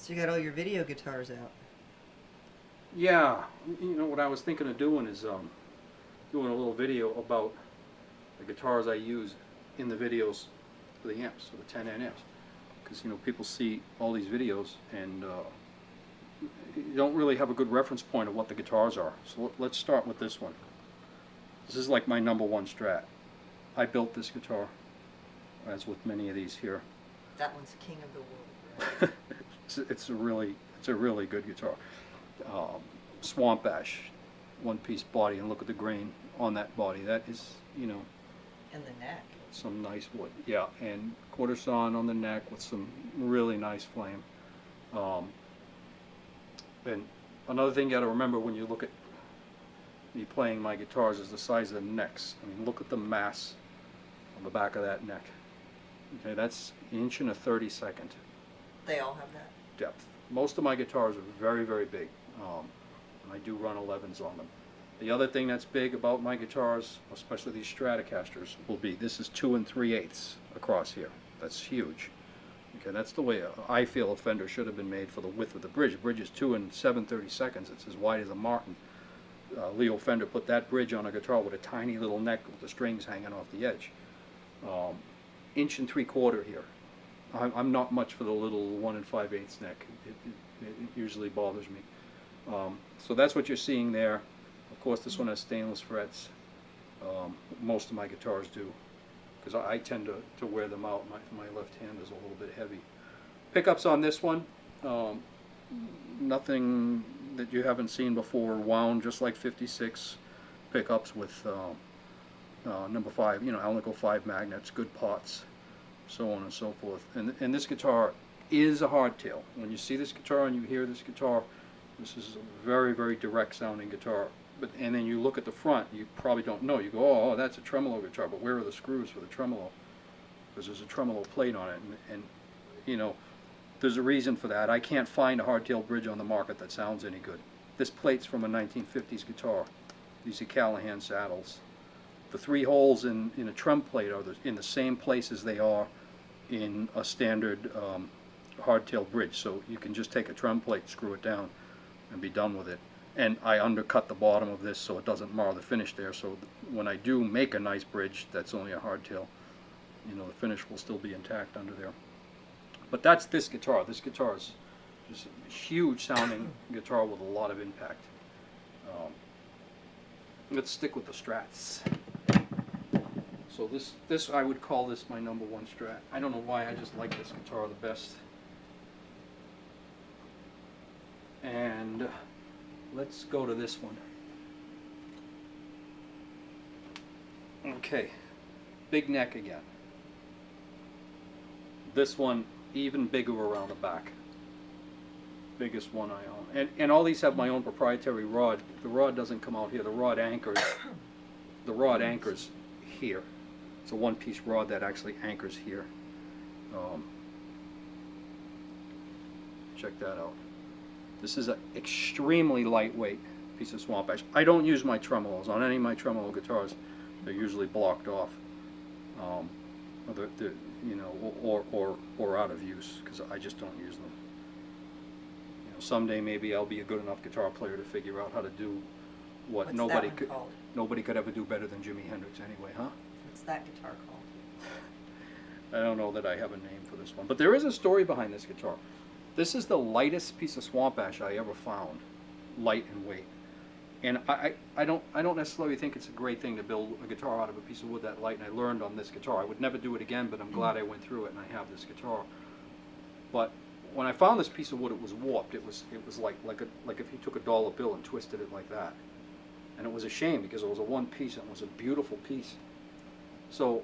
So you got all your video guitars out. Yeah, you know what I was thinking of doing is doing a little video about the guitars I use in the videos for the amps, for the 10N amps, because you know people see all these videos and you don't really have a good reference point of what the guitars are. So let's start with this one. This is like my #1 Strat. I built this guitar, as with many of these here. That one's king of the world, right? it's a really good guitar. Swamp ash, one-piece body, and look at the grain on that body. That is, you know, and the neck. Some nice wood, yeah, and quarter sawn on the neck with some really nice flame. And another thing you got to remember when you look at me playing my guitars is the size of the necks. I mean, look at the mass on the back of that neck. Okay, that's 1.30 inches. They all have that? Depth. Most of my guitars are very, very big, and I do run 11s on them. The other thing that's big about my guitars, especially these Stratocasters, will be this is 2 3/8 across here. That's huge. Okay, that's the way I feel a Fender should have been made for the width of the bridge. The bridge is 2 7/32. It's as wide as a Martin. Leo Fender put that bridge on a guitar with a tiny little neck with the strings hanging off the edge. 1 3/4 here. I'm not much for the little 1 5/8 neck. It usually bothers me. So that's what you're seeing there. Of course, this one has stainless frets. Most of my guitars do, because I tend to wear them out. My left hand is a little bit heavy. Pickups on this one, nothing that you haven't seen before. Wound just like 56 pickups with number 5, you know, Alnico 5 magnets, good pots, so on and so forth. And this guitar is a hardtail. When you see this guitar and you hear this guitar, this is a very, very direct sounding guitar. And then you look at the front, you probably don't know. You go, oh, that's a tremolo guitar, but where are the screws for the tremolo? Because there's a tremolo plate on it, and you know, there's a reason for that. I can't find a hardtail bridge on the market that sounds any good. This plate's from a 1950s guitar. These are Callahan saddles. The 3 holes in a trem plate are in the same place as they are in a standard hardtail bridge. So you can just take a trem plate, screw it down, and be done with it. And I undercut the bottom of this so it doesn't mar the finish there. So when I do make a nice bridge that's only a hardtail, you know, the finish will still be intact under there. But that's this guitar. This guitar is just a huge sounding guitar with a lot of impact. Let's stick with the Strats. So this I would call this my #1 Strat. I don't know why, I just like this guitar the best. And let's go to this one. Okay, big neck again. This one even bigger around the back. Biggest one I own. And all these have my own proprietary rod. The rod doesn't come out here. The rod anchors. The rod anchors here. It's a one-piece rod that actually anchors here. Check that out. This is an extremely lightweight piece of swamp ash. I don't use my tremolos. On any of my tremolo guitars, they're usually blocked off, you know, or out of use, because I just don't use them. You know, someday maybe I'll be a good enough guitar player to figure out how to do what What's nobody that could one called? nobody could ever do better than Jimi Hendrix anyway, huh? What's that guitar called? I don't know that I have a name for this one, but there is a story behind this guitar. This is the lightest piece of swamp ash I ever found, light in weight. And I don't necessarily think it's a great thing to build a guitar out of a piece of wood that light, and I learned on this guitar. I would never do it again, but I'm glad I went through it and I have this guitar. But when I found this piece of wood, it was warped. It was like if you took a dollar bill and twisted it like that. And it was a shame because it was a one piece and it was a beautiful piece. So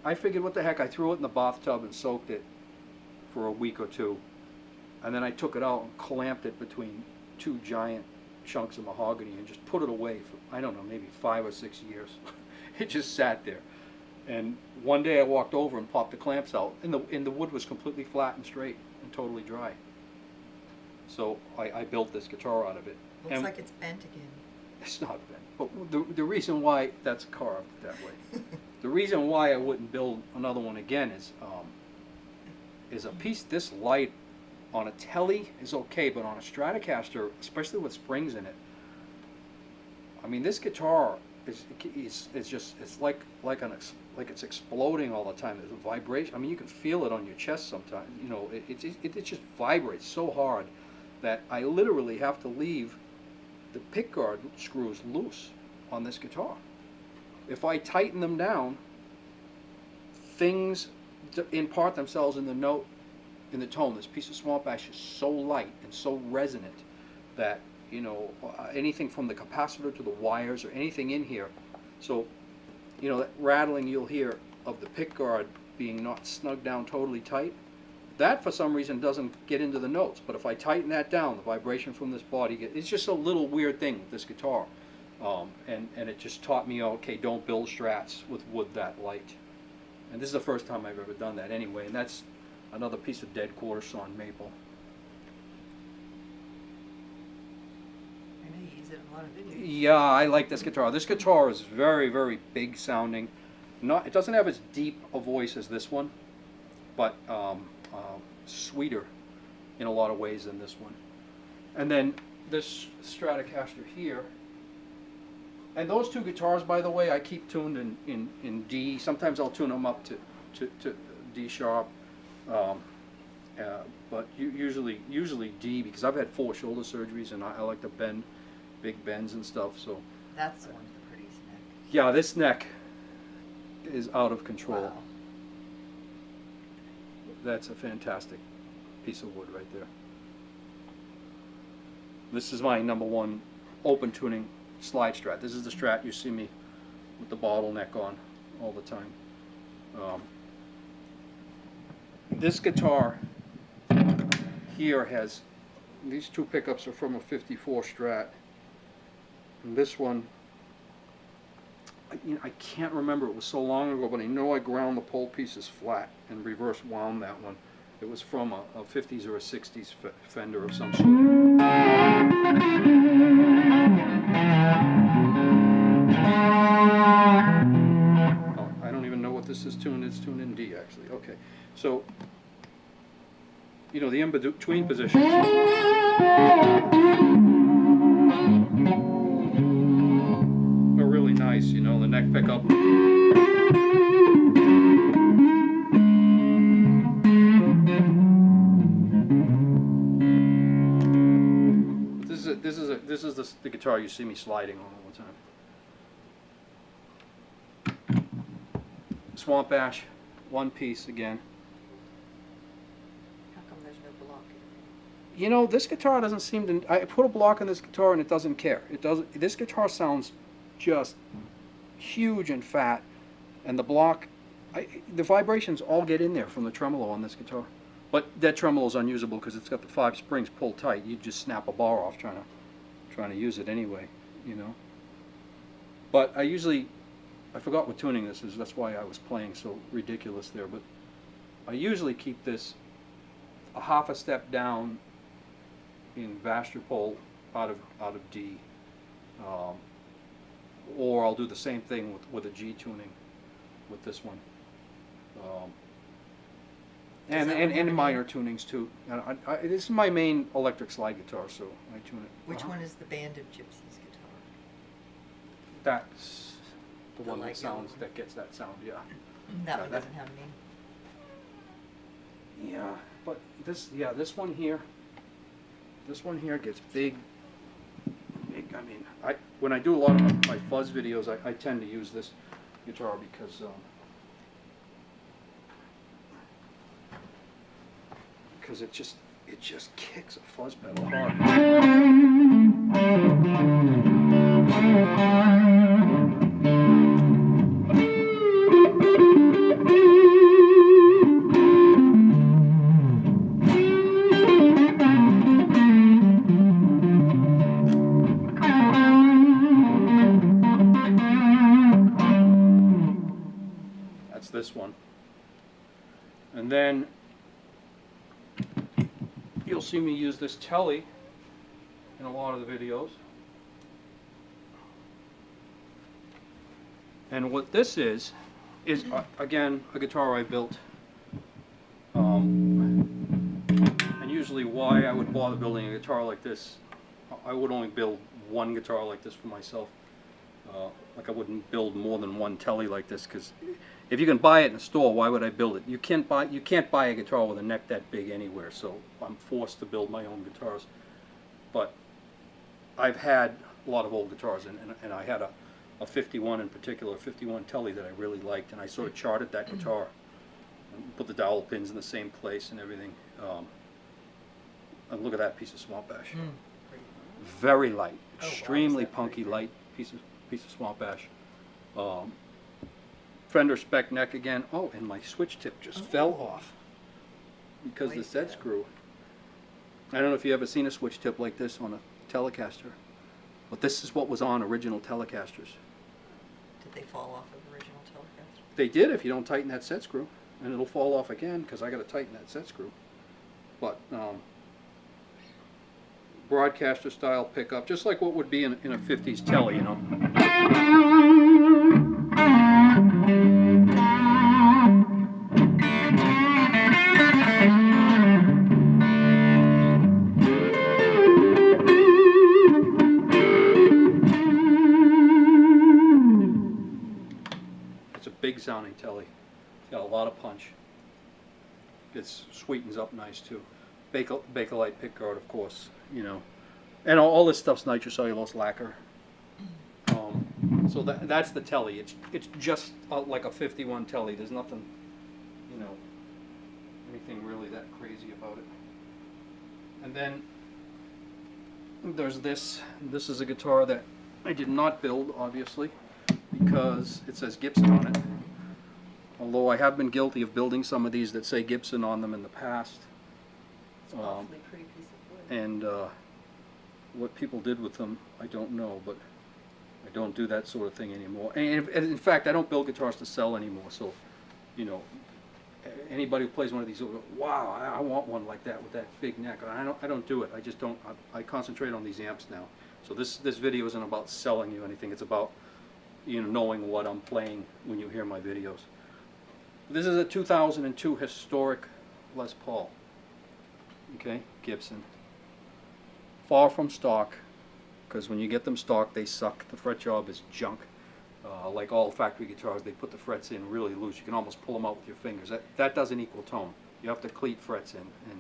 I figured, what the heck, I threw it in the bathtub and soaked it for a week or two. And then I took it out and clamped it between 2 giant chunks of mahogany and just put it away for, I don't know, maybe 5 or 6 years. It just sat there. And one day I walked over and popped the clamps out, and the wood was completely flat and straight and totally dry. So I built this guitar out of it. Looks like it's bent again. It's not bent. But the reason why that's carved that way, the reason why I wouldn't build another one again is a piece this light on a Tele is okay, but on a Stratocaster, especially with springs in it, I mean, this guitar is just, it's like it's exploding all the time. There's a vibration. I mean, you can feel it on your chest sometimes. You know, it just vibrates so hard that I literally have to leave the pickguard screws loose on this guitar. If I tighten them down, things impart themselves in the note, in the tone. This piece of swamp ash is so light and so resonant that, you know, anything from the capacitor to the wires or anything in here. So, you know, that rattling you'll hear of the pickguard being not snugged down totally tight, that for some reason doesn't get into the notes. But if I tighten that down, the vibration from this body, it's just a little weird thing with this guitar. And it just taught me, okay, don't build strats with wood that light. And this is the first time I've ever done that anyway, and that's another piece of dead quarter sawn maple. I know you use it in a lot of videos. Yeah, I like this guitar. This guitar is very, very big sounding. It doesn't have as deep a voice as this one, but sweeter in a lot of ways than this one. And then this Stratocaster here. And those two guitars, by the way, I keep tuned in D. Sometimes I'll tune them up to D sharp, but usually D, because I've had 4 shoulder surgeries and I like to bend, big bends and stuff. So That's the one with the prettiest neck. yeah, this neck is out of control. Wow. That's a fantastic piece of wood right there. This is my #1 open tuning slide strat. This is the strat you see me with the bottleneck on all the time. This guitar here has, these 2 pickups are from a 54 strat, and this one, I can't remember, it was so long ago, but I know I ground the pole pieces flat and reverse wound that one. It was from a 50s or a 60s Fender of some sort. Oh, I don't even know what this is tuned. It's tuned in D, actually. Okay, so, you know, the in-between positions are really nice, you know, the neck pickup. This is the guitar you see me sliding on all the time. Swamp ash, 1 piece again. How come there's no block in it? You know, this guitar doesn't seem to. I put a block on this guitar and it doesn't care. It doesn't. This guitar sounds just huge and fat, and the block, the vibrations all get in there from the tremolo on this guitar. But that tremolo is unusable because it's got the 5 springs pulled tight. You just snap a bar off trying to use it anyway, you know. But I forgot what tuning this is. That's why I was playing so ridiculous there. But I usually keep this a half a step down in Vastropol out of D, or I'll do the same thing with a G tuning with this one. And minor tunings too. This is my main electric slide guitar, so I tune it. Which one is the Band of Gypsies guitar? That's the one light that sounds, yellow. that gets that sound, yeah. That one doesn't have any. Yeah, but this one here gets big. I mean, when I do a lot of my fuzz videos, I tend to use this guitar because it just kicks a fuzz pedal hard. That's this one. And then you'll see me use this Tele in a lot of the videos. And what this is again, a guitar I built and usually why I would bother building a guitar like this. I would only build one guitar like this for myself. Like I wouldn't build more than one Tele like this, because if you can buy it in a store, why would I build it? You can't buy a guitar with a neck that big anywhere, so I'm forced to build my own guitars. But I've had a lot of old guitars, and I had a 51 in particular, a 51 Tele that I really liked, and I sort of charted that guitar and put the dowel pins in the same place and everything. And look at that piece of swamp ash. Very light, extremely punky, light piece of swamp ash. Fender spec neck again. Oh, and my switch tip just fell off because the set screw. I don't know if you ever seen a switch tip like this on a Telecaster, but this is what was on original Telecasters. Did they fall off of original Telecaster? They did if you don't tighten that set screw, and it'll fall off again because I got to tighten that set screw. But broadcaster style pickup, just like what would be in a 50s Tele, you know. It's a big sounding Tele. It's got a lot of punch. It sweetens up nice too. Bakelite pickguard, of course, you know, and all this stuff's nitrocellulose lacquer. So that's the Tele. It's just like a 51 Tele. There's nothing, you know, anything really that crazy about it. And then there's this. This is a guitar that I did not build, obviously, because it says Gibson on it. Although I have been guilty of building some of these that say Gibson on them in the past. It's an awfully pretty piece of wood. And what people did with them, I don't know, but I don't do that sort of thing anymore. And in fact, I don't build guitars to sell anymore. So, you know, anybody who plays one of these will go, wow, I want one like that with that big neck. I don't do it. I just don't. I concentrate on these amps now. So this video isn't about selling you anything. It's about, you know, knowing what I'm playing when you hear my videos. This is a 2002 historic Les Paul. Okay, Gibson. Far from stock, because when you get them stock, they suck. The fret job is junk. Like all factory guitars, they put the frets in really loose. You can almost pull them out with your fingers. That doesn't equal tone. You have to cleat frets in. And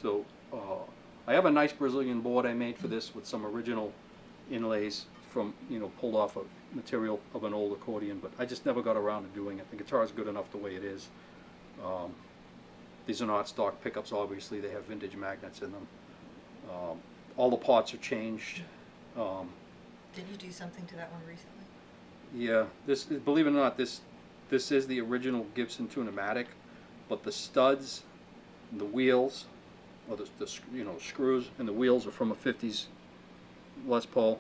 so I have a nice Brazilian board I made for this with some original inlays from, you know, pulled off of material of an old accordion, but I just never got around to doing it. The guitar is good enough the way it is. These are not stock pickups, obviously. They have vintage magnets in them. All the parts are changed. Did you do something to that one recently? Yeah, this, believe it or not, this is the original Gibson Tunematic, but the studs, the wheels, or the you know, screws and the wheels are from a 50s Les Paul.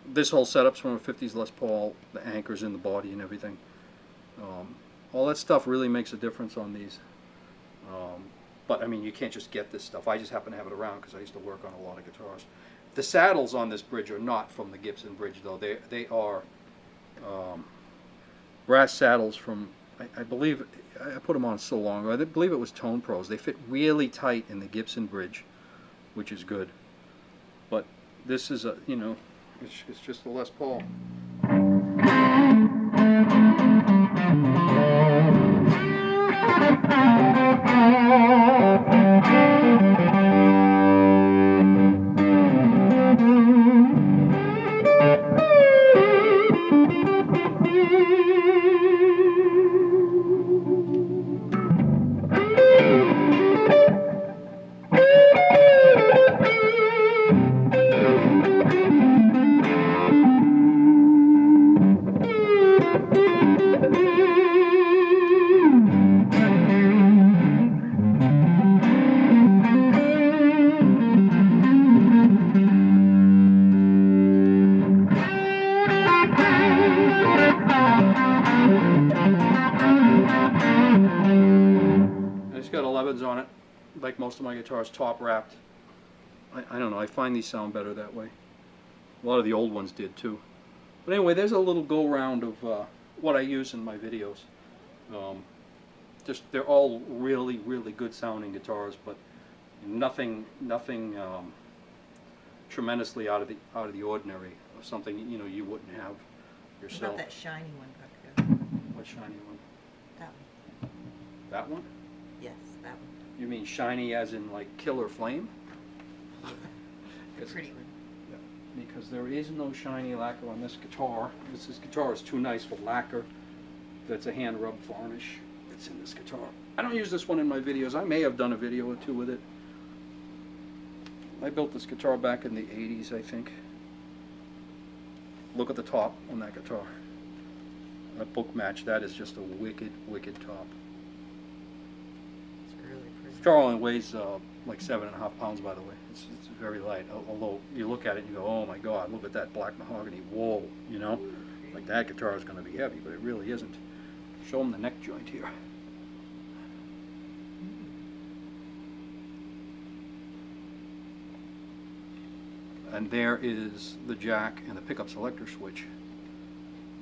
This whole setup's from a 50s Les Paul, the anchors in the body and everything. All that stuff really makes a difference on these. But I mean, you can't just get this stuff. I just happen to have it around because I used to work on a lot of guitars. The saddles on this bridge are not from the Gibson bridge, though. They are brass saddles from, I believe, I put them on so long ago. I believe it was Tone Pros. They fit really tight in the Gibson bridge, which is good. But this is a, you know, it's just a Les Paul. On it, like most of my guitars, top wrapped. I don't know, I find these sound better that way. A lot of the old ones did too. But anyway, there's a little go round of what I use in my videos. they're all really, really good sounding guitars, but nothing tremendously out of the ordinary, of something you wouldn't have What yourself. about that shiny one back there? What shiny one? That one. That one? Yes, that one. You mean shiny as in like killer flame? The pretty one. Because there is no shiny lacquer on this guitar. This guitar is too nice for lacquer. That's a hand rub varnish. It's in this guitar. I don't use this one in my videos. I may have done a video or two with it. I built this guitar back in the 80s, I think. Look at the top on that guitar. That book match, that is just a wicked, wicked top. It's really pretty. This guitar only weighs like 7.5 pounds, by the way. It's very light. Although you look at it and you go, oh my God, look at that black mahogany. Whoa, like that guitar is going to be heavy, but it really isn't. Show them the neck joint here. And there is the jack and the pickup selector switch.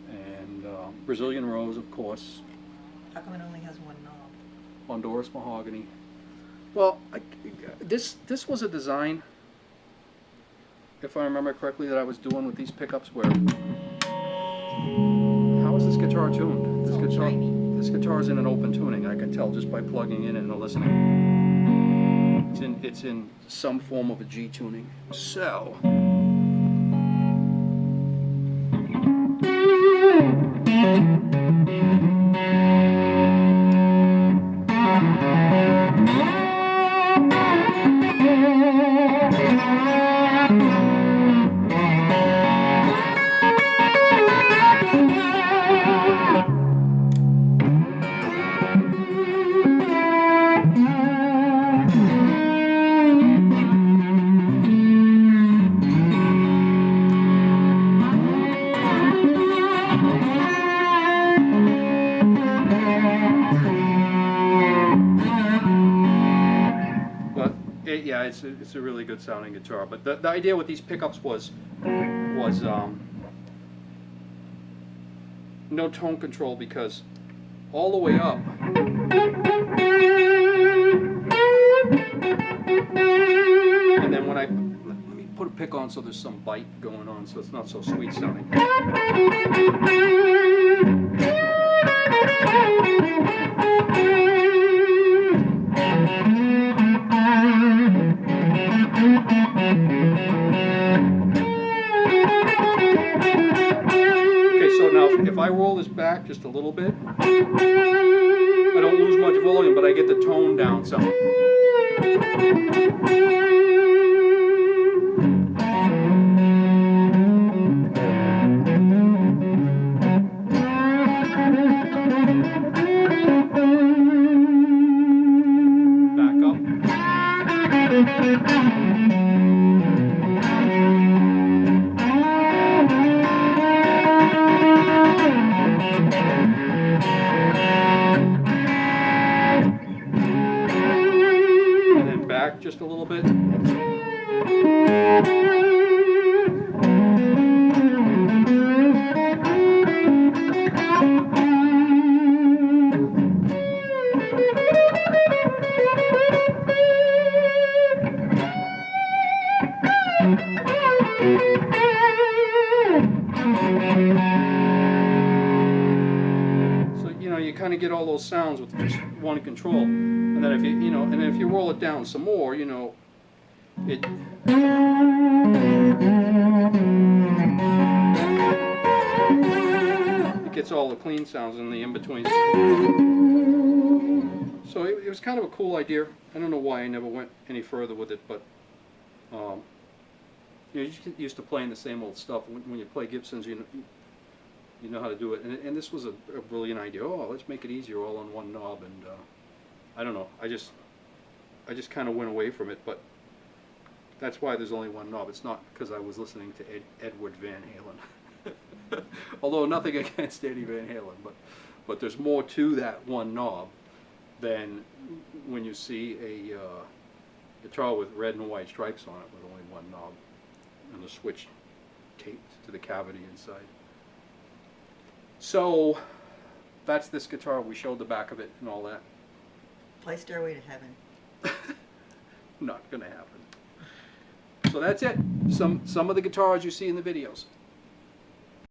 And Brazilian rose, of course. How come it only has one knob? Honduras mahogany. Well, this was a design, if I remember correctly, that I was doing with these pickups where... How is this guitar tuned? This guitar is in an open tuning. I can tell just by plugging in and listening. It's in some form of a G tuning. So... yeah, it's a really good sounding guitar. But the idea with these pickups was no tone control, because all the way up, and then when let me put a pick on so there's some bite going on, so it's not so sweet sounding. If I roll this back just a little bit, I don't lose much volume, but I get the tone down some. Back up. Just a little bit. So you kind of get all those sounds with just one control. And then if you roll it down some more, it gets all the clean sounds in the in-betweens. So it was kind of a cool idea. I don't know why I never went any further with it, but you just get used to playing the same old stuff. When you play Gibsons, you know how to do it. And this was a brilliant idea. Oh, let's make it easier, all on one knob. And I don't know. I just kind of went away from it, but that's why there's only one knob. It's not because I was listening to Edward Van Halen. Although nothing against Eddie Van Halen, but there's more to that one knob than when you see a guitar with red and white stripes on it with only one knob and the switch taped to the cavity inside. So that's this guitar. We showed the back of it and all that. Play Stairway to Heaven. Not gonna happen. So that's it. Some of the guitars you see in the videos.